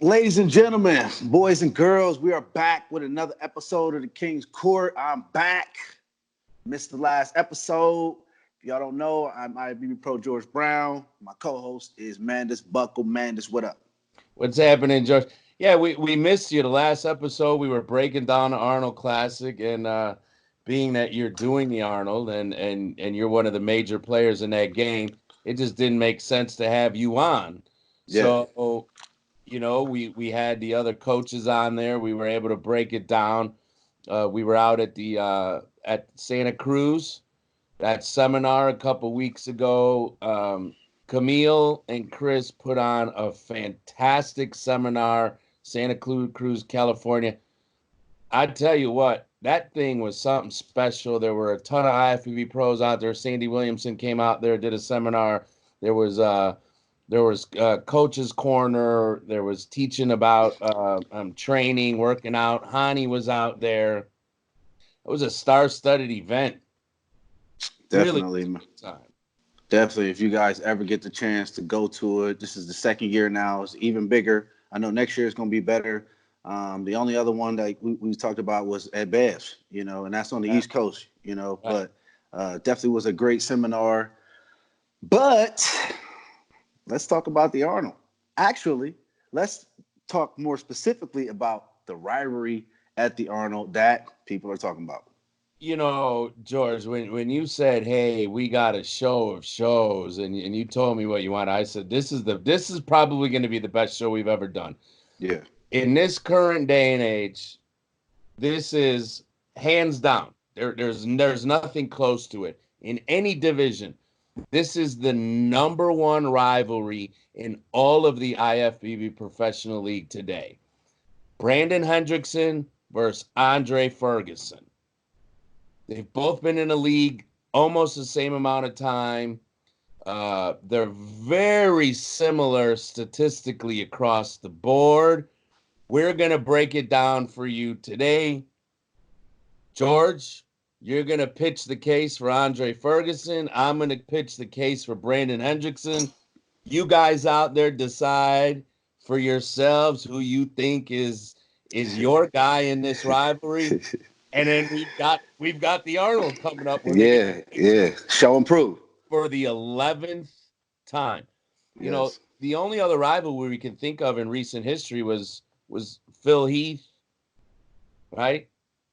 Ladies and gentlemen, boys and girls, we are back with another episode of the King's Court. I'm back. Missed the last episode. If y'all don't know, I'm IFBB Pro George Brown. My co-host is Mandus Buckle. Mandus, what up? What's happening, George? Yeah, we missed you the last episode. We were breaking down the Arnold Classic, and being that you're doing the Arnold and you're one of the major players in that game, it just didn't make sense to have you on. Yeah. So, we had the other coaches on there. We were able to break it down. We were out at the at Santa Cruz, that seminar a couple weeks ago. Camille and Chris put on a fantastic seminar, Santa Cruz, California. I tell you what, that thing was something special. There were a ton of IFBB pros out there. Sandy Williamson came out there, did a seminar. There was coach's corner. There was teaching about training, working out. Hani was out there. It was a star-studded event. Really Definitely. time. Definitely. If you guys ever get the chance to go to it, this is the second year now. It's even bigger. I know next year is going to be better. The only other one that we talked about was at Bev's, and that's on the East Coast, but definitely was a great seminar. But let's talk about the Arnold. Actually, let's talk more specifically about the rivalry at the Arnold that people are talking about. George, when you said, "Hey, we got a show of shows," and you told me what you want, I said, "This is probably going to be the best show we've ever done." Yeah. In this current day and age, this is hands down. There's nothing close to it in any division. This is the number one rivalry in all of the IFBB Professional League today. Brandon Hendrickson versus Andre Ferguson. They've both been in the league almost the same amount of time. They're very similar statistically across the board. We're going to break it down for you today. George, you're going to pitch the case for Andre Ferguson. I'm going to pitch the case for Brandon Hendrickson. You guys out there decide for yourselves who you think is your guy in this rivalry. And then we've got the Arnold coming up. We're gonna Yeah, yeah. Show and prove. for the 11th time. Yes. The only other rivalry we can think of in recent history was Phil Heath, right?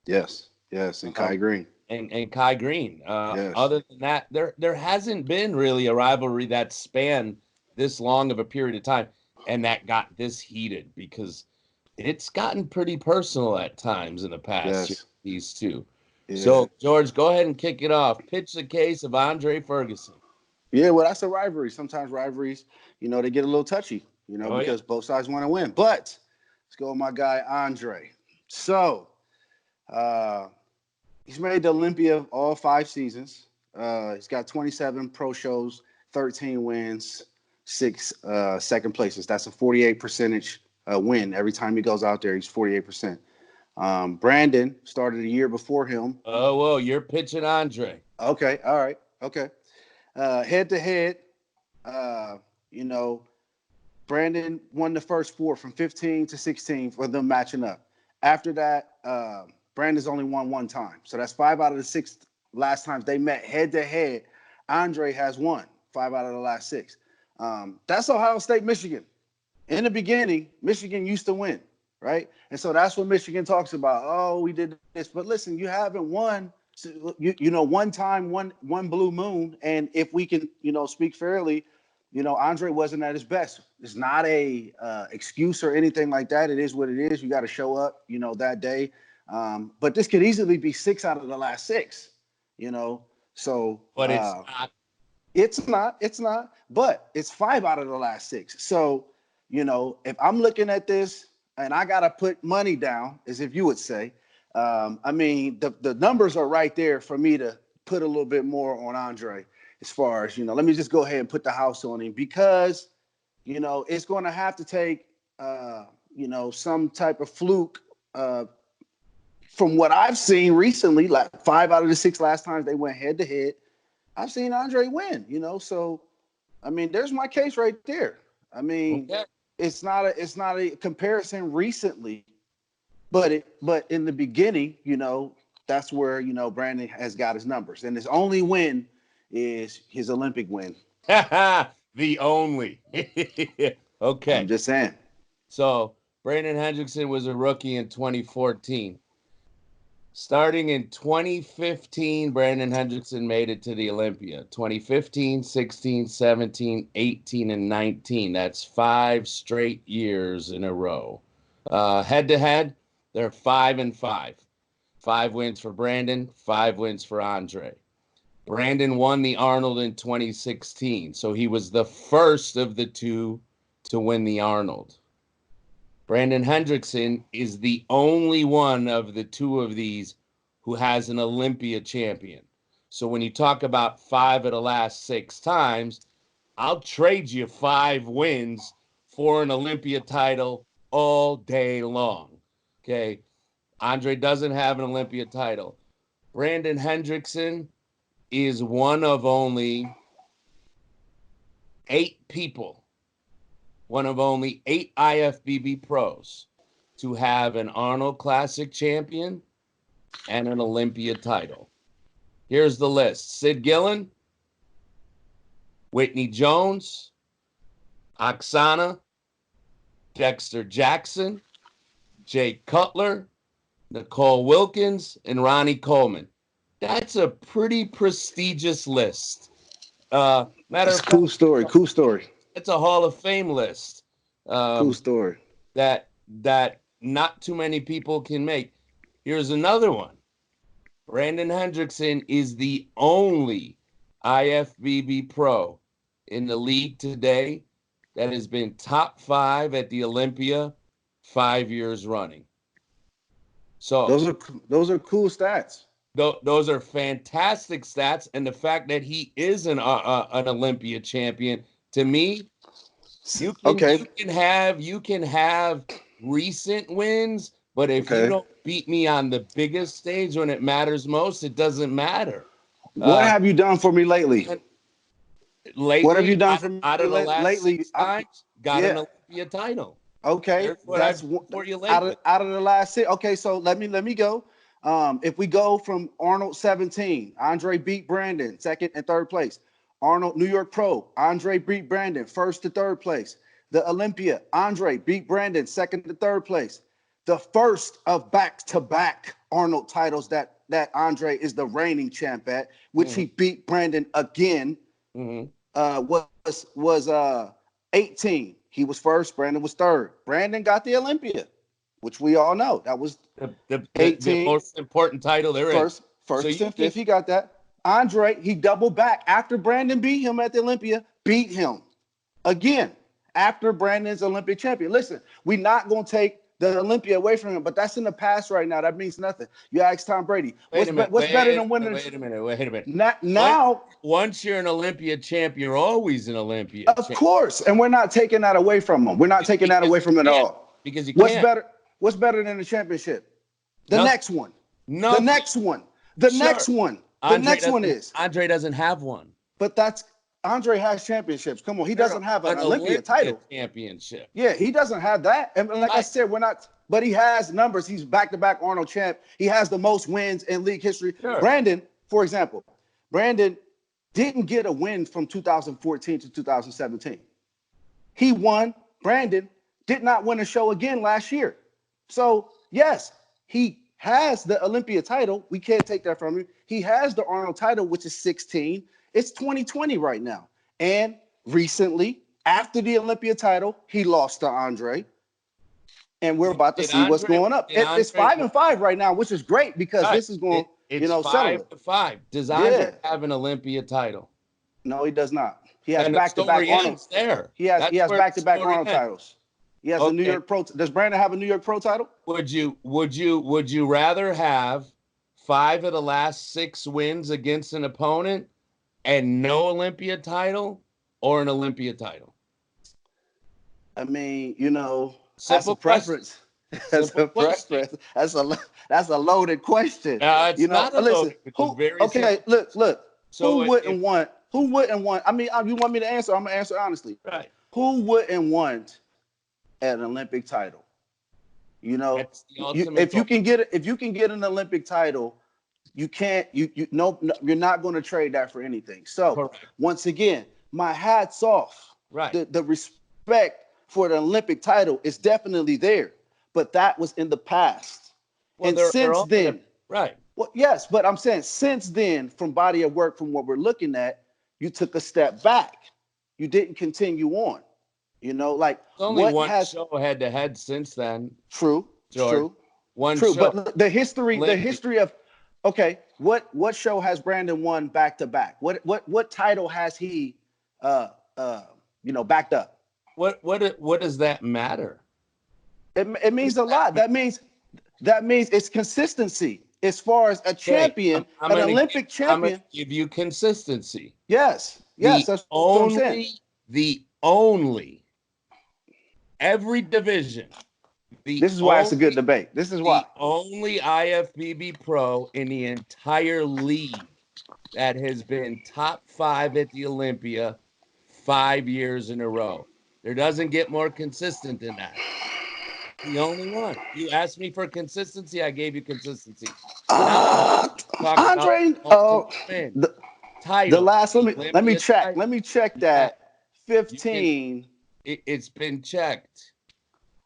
Yes. Yes. And Kai Green. And Kai Green. Yes. Other than that, there hasn't been really a rivalry that spanned this long of a period of time and that got this heated because it's gotten pretty personal at times in the past. Yes. These two. Yeah. So, George, go ahead and kick it off. Pitch the case of Andre Ferguson. Yeah, well, that's a rivalry. Sometimes rivalries, they get a little touchy, because both sides want to win. But let's go with my guy, Andre. So, he's made the Olympia all 5 seasons. He's got 27 pro shows, 13 wins, 6 second places. That's a 48% win. Every time he goes out there, he's 48%. Brandon started a year before him. Oh, well, you're pitching Andre. Okay, all right, okay. Head to head, Brandon won the first 4 from 15 to 16 for them matching up. After that, Brandon's only won 1 time. So that's 5 out of the 6 last times they met head to head. Andre has won 5 out of the last 6. That's Ohio State, Michigan. In the beginning, Michigan used to win, right? And so that's what Michigan talks about. Oh, we did this. But listen, you haven't won, one time, one blue moon. And if we can, speak fairly, Andre wasn't at his best. It's not a excuse or anything like that. It is what it is. You got to show up, that day. But this could easily be 6 out of the last 6, So, but it's not. It's not. But it's 5 out of the last 6. So, if I'm looking at this and I got to put money down, as if you would say, the numbers are right there for me to put a little bit more on Andre as far as, let me just go ahead and put the house on him because, it's going to have to take, some type of fluke from what I've seen recently, like 5 out of the 6 last times they went head to head. I've seen Andre win, so, there's my case right there. Okay. it's not a comparison recently, but in the beginning, that's where Brandon has got his numbers, and his only win is his Olympic win. The only. Okay. I'm just saying. So Brandon Hendrickson was a rookie in 2014. Starting in 2015, Brandon Hendrickson made it to the Olympia. 2015, 16, 17, 18, and 19. That's 5 straight years in a row. Head-to-head, they're 5-5. 5 wins for Brandon, 5 wins for Andre. Brandon won the Arnold in 2016, so he was the first of the two to win the Arnold. Brandon Hendrickson is the only one of the two of these who has an Olympia champion. So when you talk about 5 of the last 6 times, I'll trade you 5 wins for an Olympia title all day long. Okay. Andre doesn't have an Olympia title. Brandon Hendrickson is one of only 8 people, one of only 8 IFBB pros to have an Arnold Classic champion and an Olympia title. Here's the list. Sid Gillen, Whitney Jones, Oksana, Dexter Jackson, Jay Cutler, Nicole Wilkins, and Ronnie Coleman. That's a pretty prestigious list. Matter It's of cool fact, story. Cool story. it's a Hall of Fame list. Cool story. That not too many people can make. Here's another one. Brandon Hendrickson is the only IFBB pro in the league today that has been top 5 at the Olympia 5 years running. So those are cool stats. Those are fantastic stats, and the fact that he is an Olympia champion, to me, you can have recent wins, but if you don't beat me on the biggest stage when it matters most, it doesn't matter. What have you done for me lately? Lately, what have you done for me out of the last lately? 6 times, got an Olympia title. Okay, that's for you lately. Out of the last 6. Okay, so let me go. If we go from Arnold 17, Andre beat Brandon 2nd and 3rd place. Arnold New York Pro, Andre beat Brandon 1st to 3rd place. The Olympia, Andre beat Brandon 2nd to 3rd place. The first of back-to-back Arnold titles that Andre is the reigning champ at, which he beat Brandon again. Was 18. He was 1st, Brandon was 3rd. Brandon got the Olympia, which we all know. That was the most important title there is. First and 5th, he got that. Andre, he doubled back. After Brandon beat him at the Olympia, beat him again after Brandon's Olympic champion. Listen, we're not going to take the Olympia away from him, but that's in the past right now. That means nothing. You ask Tom Brady, what's better than winning? Wait a minute. Now, once you're an Olympia champ, you're always an Olympia champ. Of course, and we're not taking that away from him. We're not taking that away from him at all. Because you can't. What's better than the championship? The next one. No. The next one. The next one. The next one is. Andre doesn't have one. But Andre has championships. Come on, he doesn't have an Olympia title. Championship. Yeah, he doesn't have that. And like I said, we're not. But he has numbers. He's back-to-back Arnold champ. He has the most wins in league history. Sure. Brandon, for example, didn't get a win from 2014 to 2017. He won. Brandon did not win a show again last year. So, yes, he has the Olympia title. We can't take that from him. He has the Arnold title, which is 16. It's 2020 right now. And recently, after the Olympia title, he lost to Andre. And we're about to see what's going up. It's 5-5 right now, which is great because this is going it's settle it. 5-5. Does Andre have an Olympia title? No, he does not. He has back-to-back Arnold. He has back-to-back Arnold titles. He has a New York Pro. Does Brandon have a New York Pro title? Would you rather have 5 of the last 6 wins against an opponent and no Olympia title, or an Olympia title? I mean, Simple preference. That's a preference. That's a loaded question. It's not a loaded. Look. So who wouldn't want? I mean, you want me to answer? I'm gonna answer honestly. Right. Who wouldn't want an Olympic title. You know, That's the ultimate if you can get an Olympic title, you can't no, you're not going to trade that for anything. So Correct. once again, my hat's off. Right. The respect for the Olympic title is definitely there, but that was in the past. Well, and since then, right. Well, yes, but I'm saying since then, from body of work, from what we're looking at, you took a step back. You didn't continue on. You know, like only what one has show head to head since then. True, George. true, one true. show. But the history of okay, what show has Brandon won back to back? What title has he backed up? What does that matter? It means a lot. That means it's consistency. As far as a champion, an Olympic champion. I'm going to give you consistency. Yes, that's what I'm saying. The only, every division. This is why it's a good debate. This is why. The only IFBB Pro in the entire league that has been top 5 at the Olympia 5 years in a row. There doesn't get more consistent than that. The only one. You asked me for consistency, I gave you consistency. Andre, the last. Let me check. Let me check that. 15. It's been checked.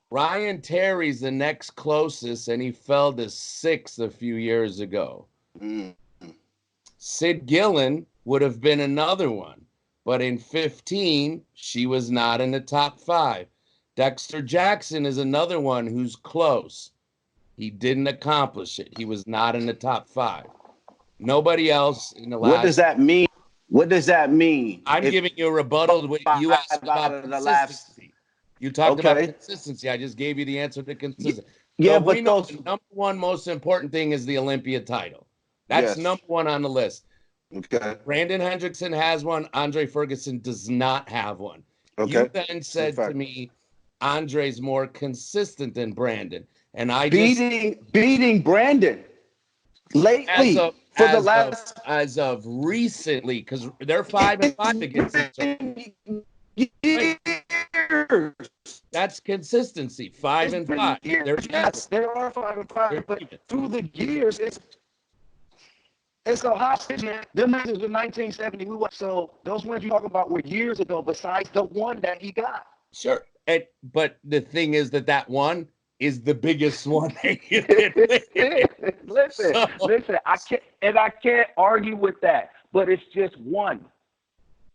Ryan Terry's the next closest, and he fell to 6th a few years ago. Sid Gillen would have been another one, but in 15, she was not in the top 5. Dexter Jackson is another one who's close. He didn't accomplish it. He was not in the top 5. Nobody else in the last. What does that mean? What does that mean? I'm giving you a rebuttal to what you asked about consistency. You talked about consistency. I just gave you the answer to consistency. Yeah, so but we know the number one most important thing is the Olympia title. That's number one on the list. Okay. Brandon Hendrickson has one. Andre Ferguson does not have one. Okay. You then said to me, Andre's more consistent than Brandon. And I beating Brandon lately as of recently, because they're 5-5 against each other. That's consistency. 5-5. Yes, they are 5-5, but through the years, it's a hostage, man. Them matches in 1970. So those wins you talk about were years ago. Besides the one that he got. Sure, but the thing is that one is the biggest one. Listen. I can't argue with that, but it's just one.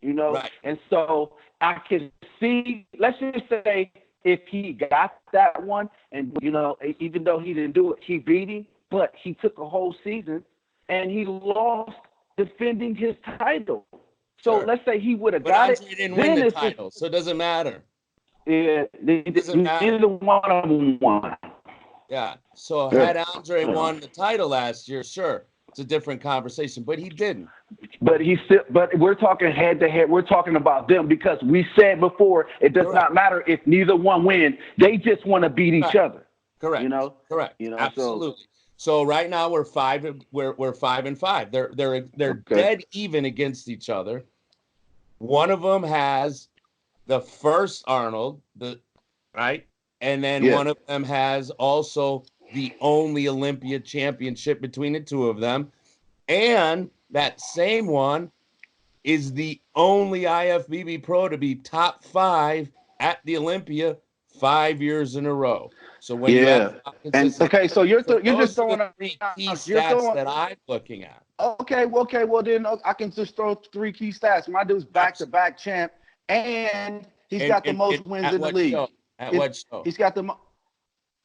You know, right. And so I can see. Let's just say if he got that one, and even though he didn't do it, he beat him, but he took a whole season and he lost defending his title. So let's say he would have got it. Andre didn't win the title, so it doesn't matter. Yeah, neither one of them won. Yeah. So had Andre won the title last year, sure, it's a different conversation, but he didn't. But we're talking head to head. We're talking about them because we said before it does not matter if neither one wins. They just want to beat each other. Correct. Correct. Absolutely. So right now we're 5-5. They're dead even against each other. One of them has the first Arnold, right? And then one of them has also the only Olympia championship between the two of them. And that same one is the only IFBB Pro to be top 5 at the Olympia 5 years in a row. So when so you're just throwing out 3 key stats that I'm looking at. Okay, well then I can just throw 3 key stats. My dude's back-to-back champ, and he's got the most wins in the league. What show? He's got the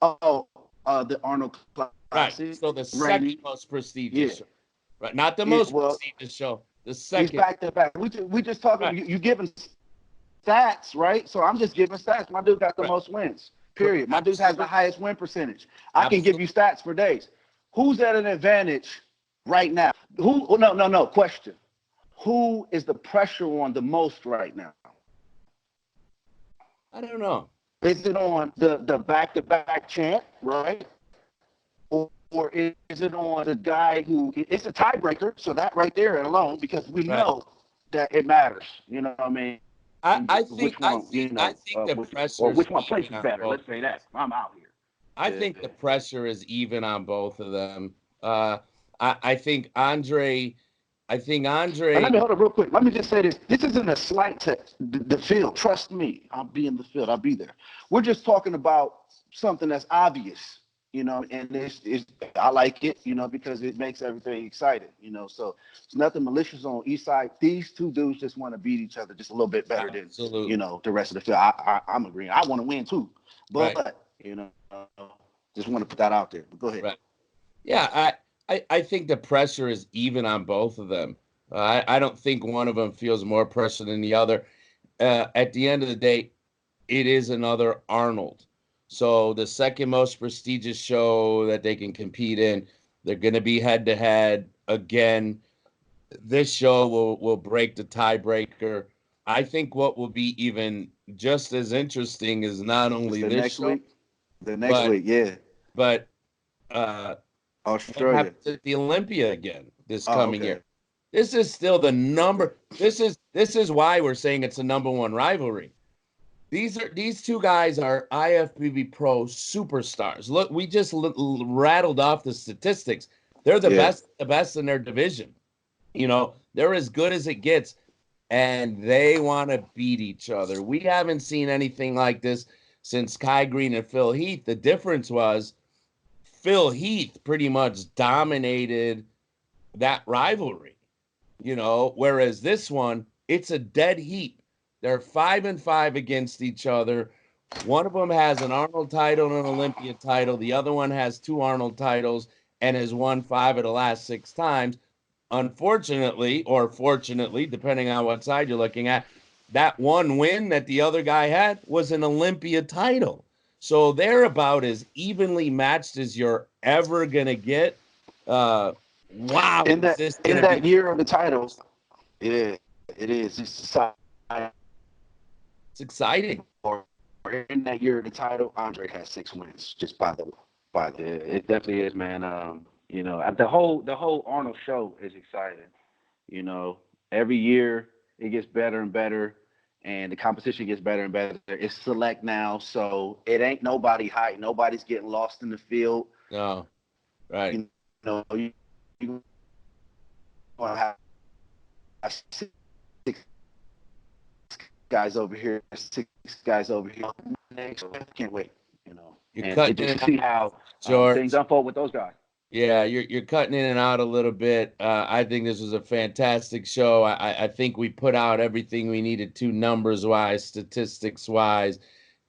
Arnold Classic. Right. So the second most prestigious show. Right. Not the most prestigious show. The second. He's back-to-back. We just talking. Right. You giving stats, right? So I'm just giving stats. My dude got the most wins. Period. My dude has the highest win percentage. I can give you stats for days. Who's at an advantage right now? No. Question. Who is the pressure on the most right now? I don't know. Is it on the back-to-back champ, right? Or is it on the guy who it's a tiebreaker? So that right there alone, because we know that it matters. You know what I mean? I which think I one, think I think the or pressure is which one even places on better. both. Let's say that. I'm out I here. think the pressure is even on both of them. I think Andre. I think And let Andre. me hold up real quick. Let me just say this. This isn't a slight to the field. Trust me. I'll be in the field. I'll be there. We're just talking about something that's obvious, and it's I like it, because it makes everything exciting, So it's nothing malicious on each side. These two dudes just want to beat each other just a little bit better than, Absolutely. the rest of the field. I'm agreeing. I want to win too. Right. But, just want to put that out there. But go ahead. Right. Yeah, I think the pressure is even on both of them. I don't think one of them feels more pressure than the other. At the end of the day, it is another Arnold. So the second most prestigious show that they can compete in, they're going to be head to head again. This show will break the tiebreaker. I think what will be even just as interesting is not It's only the this next show, week. The next but week, yeah. but uh, what Australia. happens at the Olympia again this Oh, coming okay. year. This is still the number. This is why we're saying it's a number one rivalry. These two guys are IFBB Pro superstars. Look, we just rattled off the statistics. They're Yeah. the best in their division. They're as good as it gets, and they want to beat each other. We haven't seen anything like this since Kai Green and Phil Heath. The difference was Phil Heath pretty much dominated that rivalry, whereas this one, it's a dead heat. They're 5-5 against each other. One of them has an Arnold title and an Olympia title. The other one has two Arnold titles and has won 5 of the last 6 times. Unfortunately, or fortunately, depending on what side you're looking at, that one win that the other guy had was an Olympia title. So they're about as evenly matched as you're ever going to get. Wow, In is that this in going to be that year of the title, yeah, it is. It's it's exciting. or in that year of the title, Andre has 6 wins just by the. It definitely is, man. The whole Arnold show is exciting. You know, every year it gets better and better, and the competition gets better and better. It's select now, so it ain't nobody high. Nobody's getting lost in the field. No, right. You want to have 6 guys over here, 6 guys over here. Can't wait, You're and cutting in just and to out, see how things George. unfold with those guys. Yeah, you're cutting in and out a little bit. I think this was a fantastic show. I think we put out everything we needed to numbers wise, statistics wise.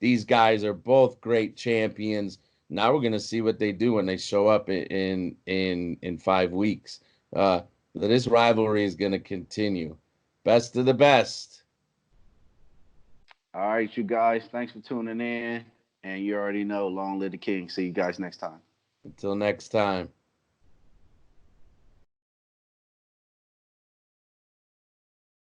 These guys are both great champions. Now we're gonna see what they do when they show up in 5 weeks. This rivalry is gonna continue. Best of the best. All right, you guys, thanks for tuning in, and you already know, long live the king. See you guys next time. Until next time.